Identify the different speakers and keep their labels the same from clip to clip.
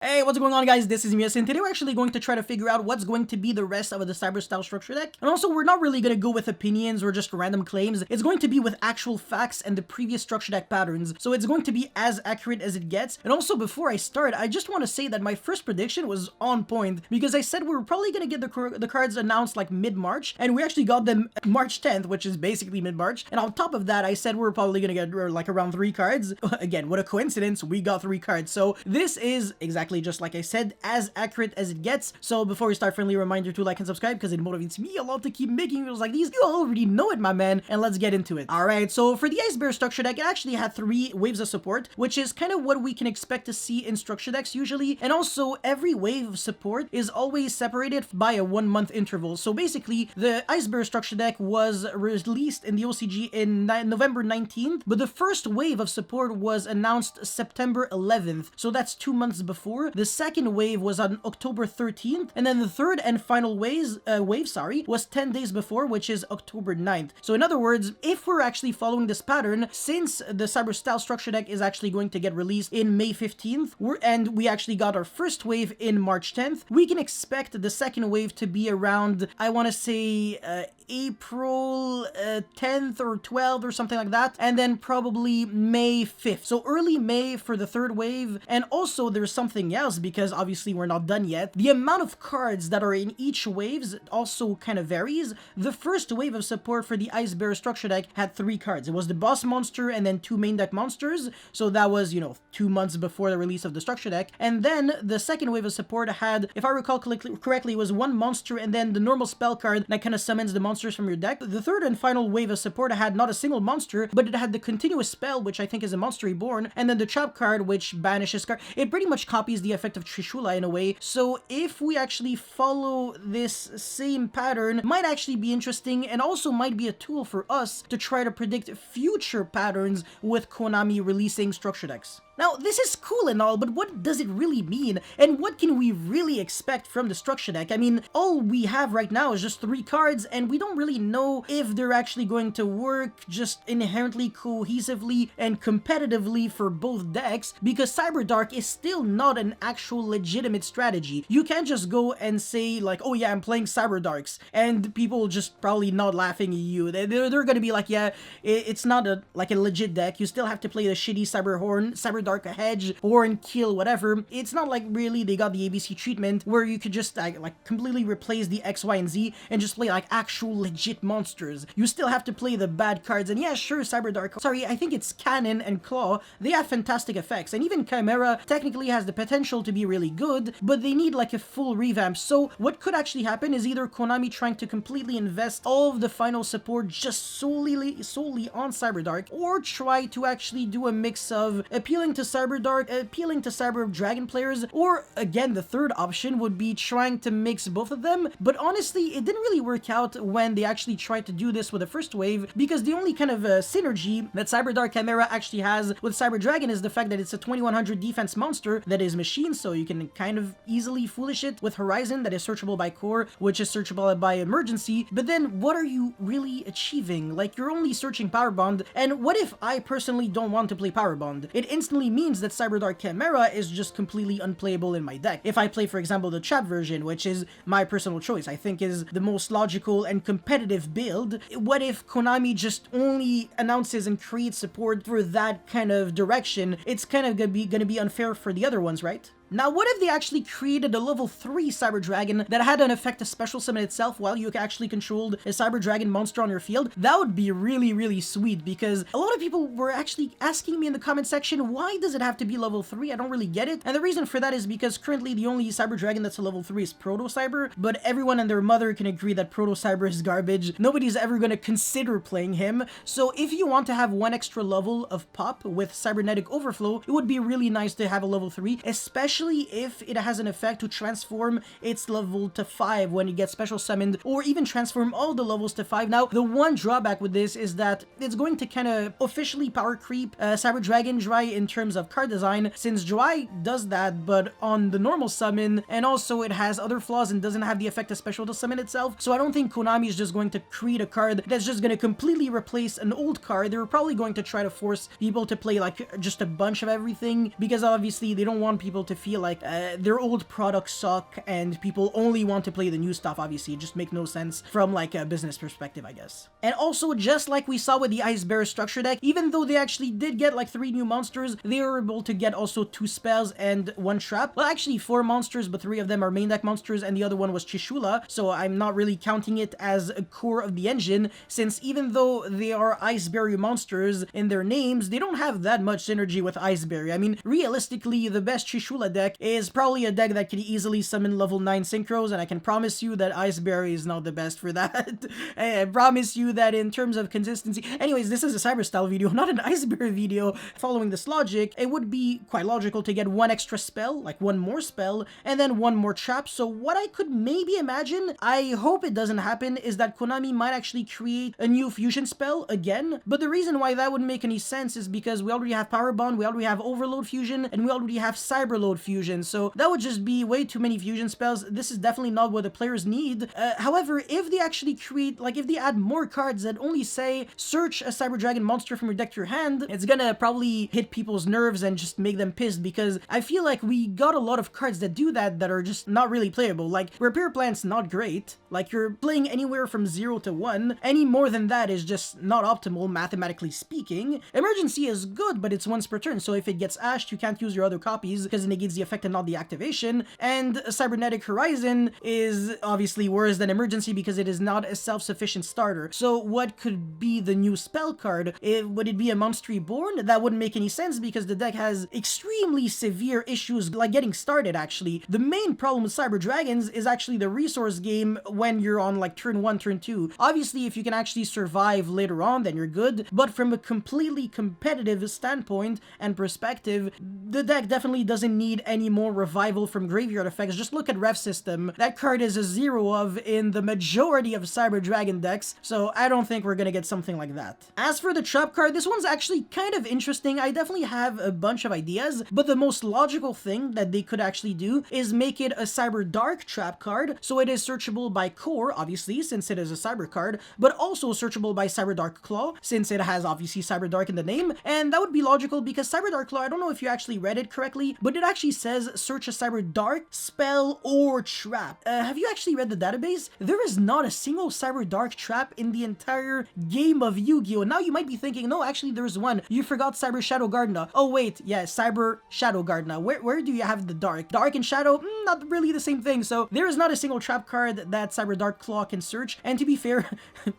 Speaker 1: Hey, what's going on, guys? This is Mias, and today we're actually going to try to figure out what's going to be the rest of the Cyber Style Structure deck. And also, we're not really going to go with opinions or just random claims. It's going to be with actual facts and the previous structure deck patterns, so it's going to be as accurate as it gets. And also, before I start, I just want to say that my first prediction was on point, because I said we were probably going to get the cards announced like mid-March, and we actually got them March 10th, which is basically mid-March. And on top of that, I said we were probably going to get like around 3 cards. Again, what a coincidence, we got 3 cards. So this is exactly just like I said, as accurate as it gets. So before we start, friendly reminder to like and subscribe because it motivates me a lot to keep making videos like these. You already know it, my man, and let's get into it. Alright, so for the Ice Bear structure deck, it actually had 3 waves of support, which is kind of what we can expect to see in structure decks usually. And also, every wave of support is always separated by a 1-month interval. So basically, the Ice Bear structure deck was released in the OCG in November 19th, but the first wave of support was announced September 11th. So that's 2 months before. The second wave was on October 13th, and then the third and final wave was 10 days before, which is October 9th. So in other words, if we're actually following this pattern, since the Cyber Style structure deck is actually going to get released in May 15th, and we actually got our first wave in March 10th, we can expect the second wave to be around, I want to say, April 10th or 12th or something like that, and then probably May 5th. So early May for the third wave. And also there's something else, because obviously we're not done yet. The amount of cards that are in each waves also kind of varies. The first wave of support for the Ice Bear structure deck had 3 cards. It was the boss monster and then 2 main deck monsters. So that was, 2 months before the release of the structure deck. And then the second wave of support had, if I recall correctly, was 1 monster and then the normal spell card that kind of summons the monsters from your deck. The third and final wave of support had not a single monster, but it had the continuous spell, which I think is a monster reborn, and then the trap card, which banishes card. It pretty much copies the effect of Trishula in a way. So if we actually follow this same pattern, it might actually be interesting, and also might be a tool for us to try to predict future patterns with Konami releasing structure decks. Now, this is cool and all, but what does it really mean? And what can we really expect from the structure deck? I mean, all we have right now is just 3 cards, and we don't really know if they're actually going to work just inherently, cohesively, and competitively for both decks, because Cyber Dark is still not an actual legitimate strategy. You can't just go and say, like, oh yeah, I'm playing Cyber Darks, and people just probably not laughing at you. They're gonna be like, yeah, it's not a legit deck. You still have to play the shitty Cyber Dark Hedge, Horn, Kill, whatever. It's not like really they got the ABC treatment where you could just like completely replace the X, Y, and Z and just play like actual legit monsters. You still have to play the bad cards, and yeah, sure, Cyber Dark, sorry, I think it's Cannon and Claw, they have fantastic effects, and even Chimera technically has the potential to be really good, but they need like a full revamp. So what could actually happen is either Konami trying to completely invest all of the final support just solely on Cyber Dark, or try to actually do a mix of appealing to Cyber Dark, appealing to Cyber Dragon players, or again, the third option would be trying to mix both of them. But honestly, it didn't really work out when they actually tried to do this with the first wave, because the only kind of synergy that Cyber Dark Chimera actually has with Cyber Dragon is the fact that it's a 2100 defense monster that is machine, so you can kind of easily foolish it with Horizon that is searchable by core, which is searchable by emergency. But then what are you really achieving? Like, you're only searching Power Bond, and what if I personally don't want to play Power Bond? It instantly means that Cyber Dark Chimera is just completely unplayable in my deck. If I play, for example, the trap version, which is my personal choice, I think is the most logical and competitive build, what if Konami just only announces and creates support for that kind of direction? It's kind of gonna be unfair for the other ones, right? Now, what if they actually created a level 3 Cyber Dragon that had an effect to special summon itself while you actually controlled a Cyber Dragon monster on your field? That would be really, really sweet, because a lot of people were actually asking me in the comment section, why does it have to be level 3? I don't really get it. And the reason for that is because currently the only Cyber Dragon that's a level 3 is Proto Cyber, but everyone and their mother can agree that Proto Cyber is garbage. Nobody's ever going to consider playing him. So if you want to have 1 extra level of pop with Cybernetic Overflow, it would be really nice to have a level 3, especially if it has an effect to transform its level to 5 when it gets special summoned, or even transform all the levels to 5. Now, the one drawback with this is that it's going to kind of officially power creep Cyber Dragon Dry in terms of card design, since Dry does that, but on the normal summon, and also it has other flaws and doesn't have the effect of special to summon itself. So I don't think Konami is just going to create a card that's just going to completely replace an old card. They're probably going to try to force people to play like just a bunch of everything, because obviously they don't want people to feel feel like their old products suck and people only want to play the new stuff. Obviously, it just makes no sense from like a business perspective, I guess. And also, just like we saw with the Ice Bear structure deck, even though they actually did get like 3 new monsters, they were able to get also 2 spells and 1 trap. Well, actually 4 monsters, but 3 of them are main deck monsters and the other one was Chishula, so I'm not really counting it as a core of the engine, since even though they are Iceberry monsters in their names, they don't have that much synergy with Iceberry. I mean, realistically, the best Chishula deck is probably a deck that can easily summon level 9 synchros, and I can promise you that Iceberry is not the best for that. I promise you that in terms of consistency. Anyways, this is a Cyber style video, not an Iceberry video. Following this logic, it would be quite logical to get 1 extra spell, like 1 more spell, and then 1 more trap. So what I could maybe imagine, I hope it doesn't happen, is that Konami might actually create a new fusion spell again. But the reason why that wouldn't make any sense is because we already have Power Bond, we already have Overload Fusion, and we already have Cyberload Fusion. So that would just be way too many fusion spells. This is definitely not what the players need. However, if they actually create, like if they add more cards that only say search a Cyber Dragon monster from your deck to your hand, it's gonna probably hit people's nerves and just make them pissed, because I feel like we got a lot of cards that do that that are just not really playable. Like Repair Plant's not great, like you're playing anywhere from 0 to 1, any more than that is just not optimal mathematically speaking. Emergency is good, but it's once per turn, so if it gets ashed, you can't use your other copies because it negates the effect and not the activation. And Cybernetic Horizon is obviously worse than Emergency because it is not a self-sufficient starter. So what could be the new spell card? Would it be a Monster Reborn? That wouldn't make any sense because the deck has extremely severe issues like getting started. Actually, the main problem with Cyber Dragons is actually the resource game when you're on like turn 1, turn 2. Obviously, if you can actually survive later on, then you're good, but from a completely competitive standpoint and perspective, the deck definitely doesn't need any more revival from graveyard effects. Just look at Ref System. That card is a 0 of in the majority of Cyber Dragon decks, so I don't think we're gonna get something like that. As for the trap card, this one's actually kind of interesting. I definitely have a bunch of ideas, but the most logical thing that they could actually do is make it a Cyber Dark trap card, so it is searchable by core, obviously, since it is a Cyber card, but also searchable by Cyber Dark Claw, since it has obviously Cyber Dark in the name. And that would be logical because Cyber Dark Claw, I don't know if you actually read it correctly, but it actually says search a Cyber Dark spell or trap. Have you actually read the database? There is not a single Cyber Dark trap in the entire game of Yu-Gi-Oh! Now you might be thinking, no, actually there's one. You forgot Cyber Shadow Gardna. Oh wait, yeah, Cyber Shadow Gardna. Where do you have the Dark? Dark and Shadow? Not really the same thing. So there is not a single trap card that Cyber Dark Claw can search. And to be fair,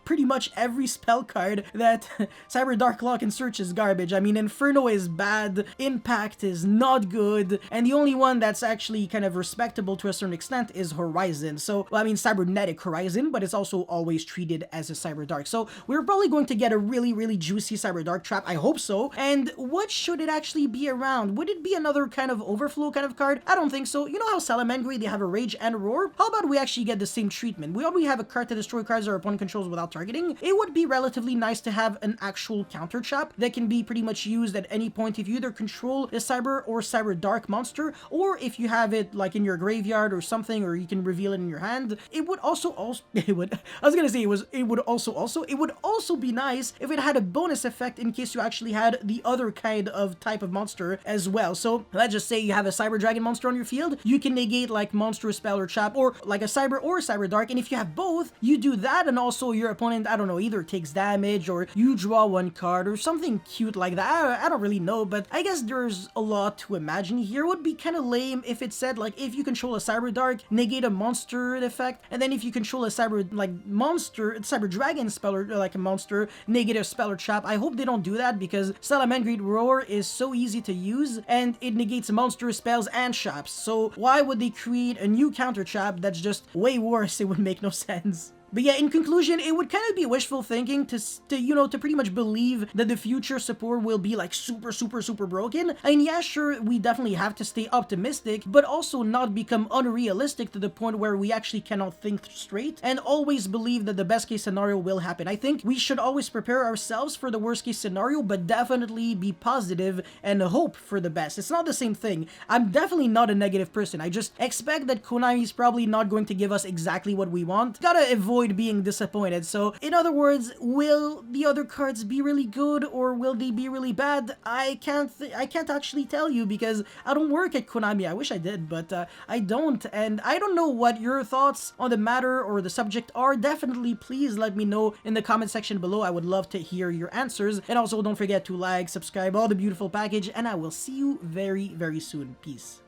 Speaker 1: pretty much every spell card that Cyber Dark Claw can search is garbage. I mean, Inferno is bad, Impact is not good, and the only one that's actually kind of respectable to a certain extent is Horizon. So, well, I mean, Cybernetic Horizon, but it's also always treated as a Cyber Dark. So we're probably going to get a really juicy Cyber Dark trap. I hope so. And what should it actually be around? Would it be another kind of overflow kind of card? I don't think so. You know how Salamangreat, they have a Rage and a Roar? How about we actually get the same treatment? We already have a card to destroy cards our opponent controls without targeting. It would be relatively nice to have an actual counter trap that can be pretty much used at any point if you either control a Cyber or Cyber Dark monster, or if you have it like in your graveyard or something, or you can reveal it in your hand. It would also it would also be nice if it had a bonus effect in case you actually had the other kind of type of monster as well. So let's just say you have a Cyber Dragon monster on your field, you can negate like monster spell or trap, or like a Cyber or Cyber Dark, and if you have both, you do that, and also your opponent, I don't know, either takes damage or you draw one card or something cute like that. I don't really know, but I guess there's a lot to imagine here. It would be kind of lame if it said like if you control a Cyber Dark, negate a monster effect, and then if you control a Cyber like monster, Cyber Dragon spell or like a monster, negate a spell or trap. I hope they don't do that because Salamangreat Roar is so easy to use and it negates monster spells and traps. So why would they create a new counter trap that's just way worse? It would make no sense. But yeah, in conclusion, it would kind of be wishful thinking to pretty much believe that the future support will be like super broken. I mean, yeah, sure, we definitely have to stay optimistic, but also not become unrealistic to the point where we actually cannot think straight and always believe that the best case scenario will happen. I think we should always prepare ourselves for the worst case scenario, but definitely be positive and hope for the best. It's not the same thing. I'm definitely not a negative person. I just expect that Konami is probably not going to give us exactly what we want. Gotta avoid avoid being disappointed. So in other words, will the other cards be really good or will they be really bad? I can't actually tell you because I don't work at Konami. I wish I did, but I don't, and I don't know what your thoughts on the matter or the subject are. Definitely please let me know in the comment section below. I would love to hear your answers, and also don't forget to like, subscribe, all the beautiful package, and I will see you very, very soon. Peace.